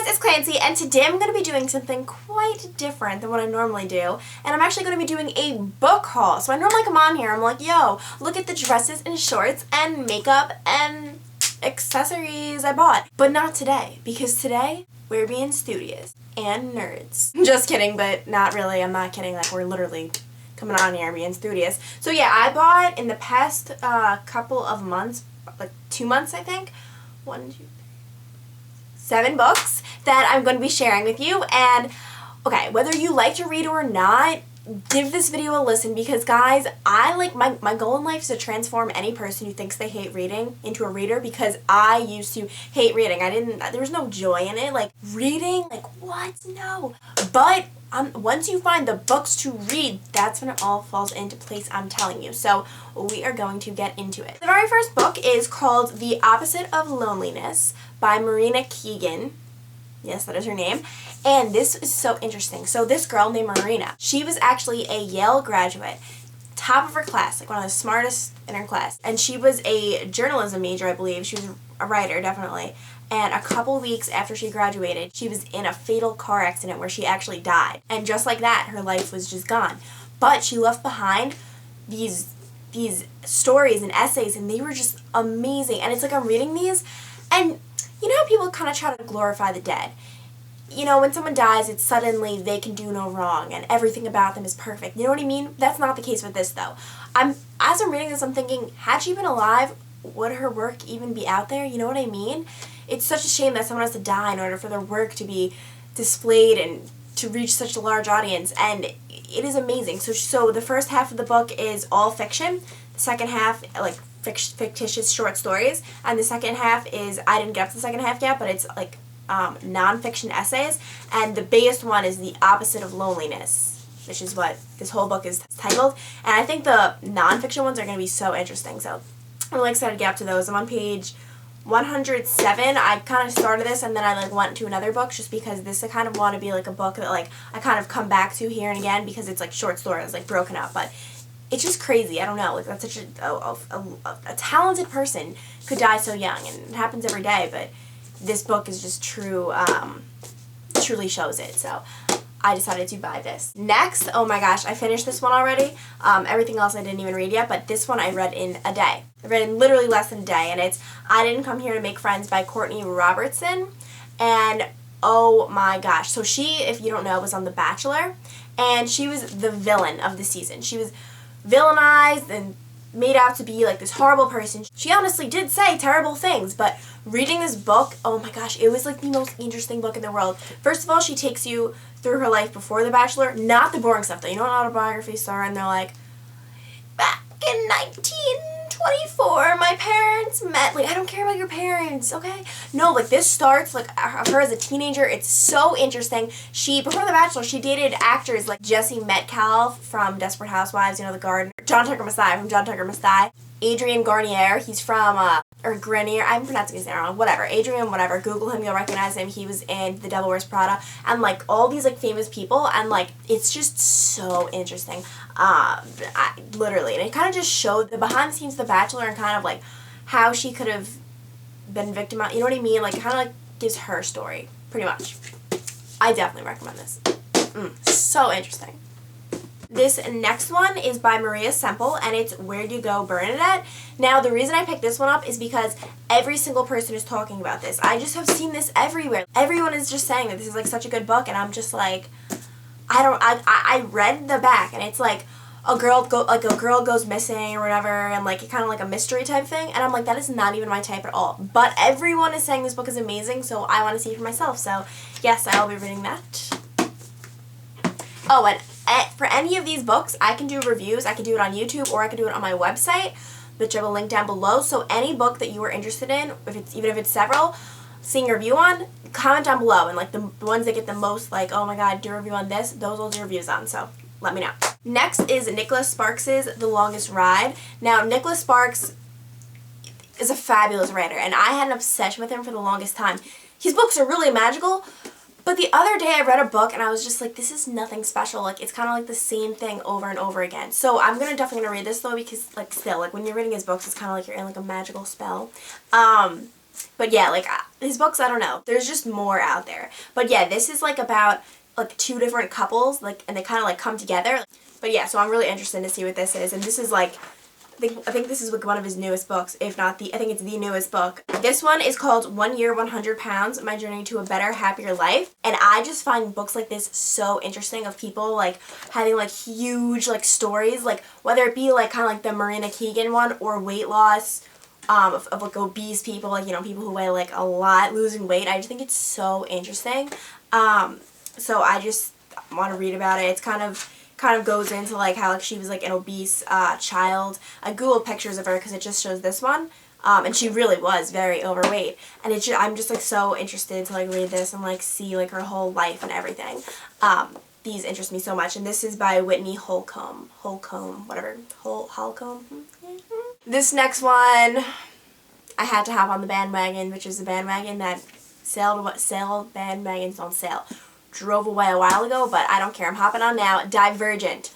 guys, it's Clancy, and today I'm going to be doing something quite different than what I normally do, and I'm actually going to be doing a book haul. So I normally come on here, I'm like, yo, look at the dresses and shorts and makeup and accessories I bought. But not today, because today we're being studious and nerds. Just kidding, but not really. I'm not kidding. Like, we're literally coming on here and being studious. So yeah, I bought in the past couple of months, like 2 months I think, 7 books that I'm going to be sharing with you. And okay, whether you like to read or not, give this video a listen, because guys, I like my goal in life is to transform any person who thinks they hate reading into a reader, because I used to hate reading. There was no joy in it. Like, reading, like, what? No. But once you find the books to read, that's when it all falls into place, I'm telling you. So we are going to get into it. The very first book is called The Opposite of Loneliness by Marina Keegan. Yes, that is her name. And this is so interesting. So this girl named Marina, she was actually a Yale graduate, top of her class, like one of the smartest in her class. And she was a journalism major, I believe. She was a writer, definitely. And a couple weeks after she graduated, she was in a fatal car accident where she actually died. And just like that, her life was just gone. But she left behind these stories and essays, and they were just amazing. And it's like I'm reading these, and you know how people kind of try to glorify the dead? You know, when someone dies, it's suddenly they can do no wrong and everything about them is perfect. You know what I mean? That's not the case with this, though. As I'm reading this, I'm thinking, had she been alive, would her work even be out there? You know what I mean? It's such a shame that someone has to die in order for their work to be displayed and to reach such a large audience, and it is amazing. So the first half of the book is all fiction. The second half, like, fictitious short stories, and the second half is, I didn't get up to the second half yet, but it's like non-fiction essays, and the biggest one is The Opposite of Loneliness, which is what this whole book is titled. And I think the non-fiction ones are going to be so interesting, so I'm really excited to get up to those. I'm on page 107. I kind of started this and then I like went to another book, just because this I kind of want to be like a book that like I kind of come back to here and again, because it's like short stories, like broken up. But it's just crazy. I don't know. Like, that's such a talented person could die so young, and it happens every day. But this book is just truly shows it. So I decided to buy this. Next, oh my gosh, I finished this one already. Everything else I didn't even read yet, but this one I read in a day. I read in literally less than a day, and it's I Didn't Come Here to Make Friends by Courtney Robertson. And oh my gosh, so she, if you don't know, was on The Bachelor, and she was the villain of the season. She was villainized and made out to be like this horrible person. She honestly did say terrible things, but reading this book, oh my gosh, it was like the most interesting book in the world. First of all, she takes you through her life before The Bachelor, not the boring stuff that, you know, autobiographies are, and they're like, back in 1924, my parents met. Like, I don't care about your parents, okay? No, like, this starts, like, of her as a teenager. It's so interesting. Before The Bachelor, she dated actors like Jesse Metcalfe from Desperate Housewives, you know, the gardener. John Tucker Messiah from John Tucker Messiah. Adrian Garnier, he's from, or Grenier, I'm pronouncing his name wrong, whatever. Adrian, whatever. Google him, you'll recognize him. He was in The Devil Wears Prada. And, like, all these, like, famous people, and, like, it's just so interesting. Literally. And it kind of just showed the behind the scenes of The Bachelor, and kind of, like, how she could have been victimized. You know what I mean? Like, it kind of, like, gives her story, pretty much. I definitely recommend this. So interesting. This next one is by Semple, and it's You Go Bernadette. Now, the reason I picked this one up is because every single person is talking about this. I just have seen this everywhere. Everyone is just saying that this is like such a good book, and I'm just like, I read the back, and it's like a girl goes missing or whatever, and like it kind of like a mystery type thing, and I'm like, that is not even my type at all. But everyone is saying this book is amazing, so I want to see it for myself. So yes, I'll be reading that. Oh, and for any of these books, I can do reviews. I can do it on YouTube, or I can do it on my website, which I will link down below. So any book that you are interested in, even if it's several, seeing a review on, comment down below. And like the ones that get the most, like, oh my god, do a review on this, those will do reviews on. So let me know. Next is Nicholas Sparks's The Longest Ride. Now, Nicholas Sparks is a fabulous writer, and I had an obsession with him for the longest time. His books are really magical. But the other day I read a book and I was just like, this is nothing special. Like, it's kind of like the same thing over and over again. So I'm definitely gonna read this though, because like still, like when you're reading his books, it's kind of like you're in like a magical spell. But yeah, like his books, I don't know. There's just more out there. But yeah, this is like about like 2 different couples, like, and they kind of like come together. But yeah, so I'm really interested to see what this is. And this is like, I think this is like one of his newest books, if not I think it's the newest book. This one is called 1 Year, 100 Pounds, My Journey to a Better, Happier Life. And I just find books like this so interesting, of people like having like huge like stories, like whether it be like kind of like the Marina Keegan one, or weight loss, of like obese people, like, you know, people who weigh like a lot, losing weight. I just think it's so interesting. So I just want to read about it. It's kind of goes into like how like she was like an obese child. I googled pictures of her because it just shows this one, and she really was very overweight. And I'm just like so interested to like read this and like see like her whole life and everything. These interest me so much. And this is by Whitney Holcombe, whatever, Holcombe. This next one, I had to hop on the bandwagon, which is the bandwagon that bandwagon's on sale. Drove away a while ago, but I don't care. I'm hopping on now. Divergent.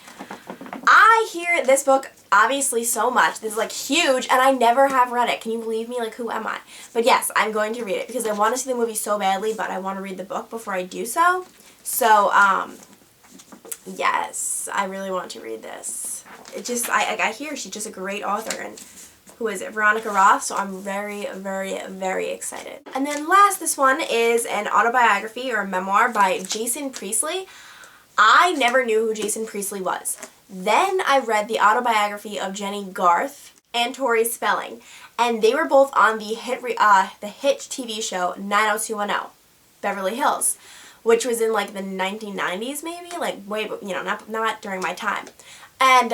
I hear this book obviously so much. This is like huge, and I never have read it. Can you believe me? Like, who am I? But yes, I'm going to read it because I want to see the movie so badly, but I want to read the book before I do so. So, yes, I really want to read this. It just, I hear she's just a great author, and who is it? Veronica Roth, so I'm very, very, very excited. And then last, this one is an autobiography or a memoir by Jason Priestley. I never knew who Jason Priestley was. Then I read the autobiography of Jenny Garth and Tori Spelling, and they were both on the hit TV show 90210, Beverly Hills, which was in like the 1990s maybe, like way, you know, not during my time. And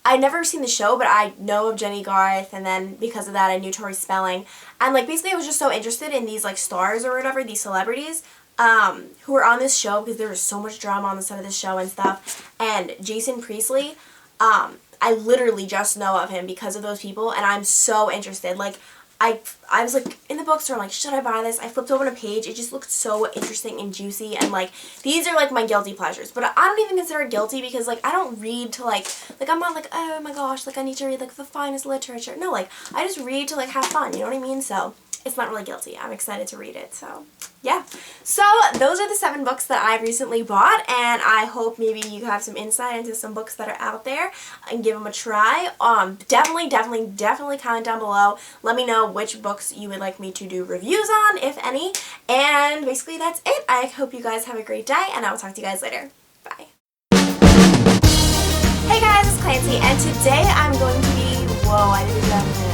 I'd never seen the show, but I know of Jenny Garth, and then because of that I knew Tori Spelling. And like basically I was just so interested in these like stars or whatever, these celebrities who were on this show, because there was so much drama on the set of this show and stuff. And Jason Priestley, I literally just know of him because of those people, and I'm so interested. Like I was like in the bookstore, like, should I buy this? I flipped open a page. It just looked so interesting and juicy, and like these are like my guilty pleasures. But I don't even consider it guilty because like I don't read to like I'm not like, oh my gosh, like I need to read like the finest literature. No, like I just read to like have fun, you know what I mean? So it's not really guilty. I'm excited to read it. So yeah. So those are the 7 books that I recently bought, and I hope maybe you have some insight into some books that are out there and give them a try. Definitely comment down below. Let me know which books you would like me to do reviews on, if any. And basically that's it. I hope you guys have a great day, and I will talk to you guys later. Bye. Hey guys, it's Clancy, and today I'm going to be, whoa, I didn't do that.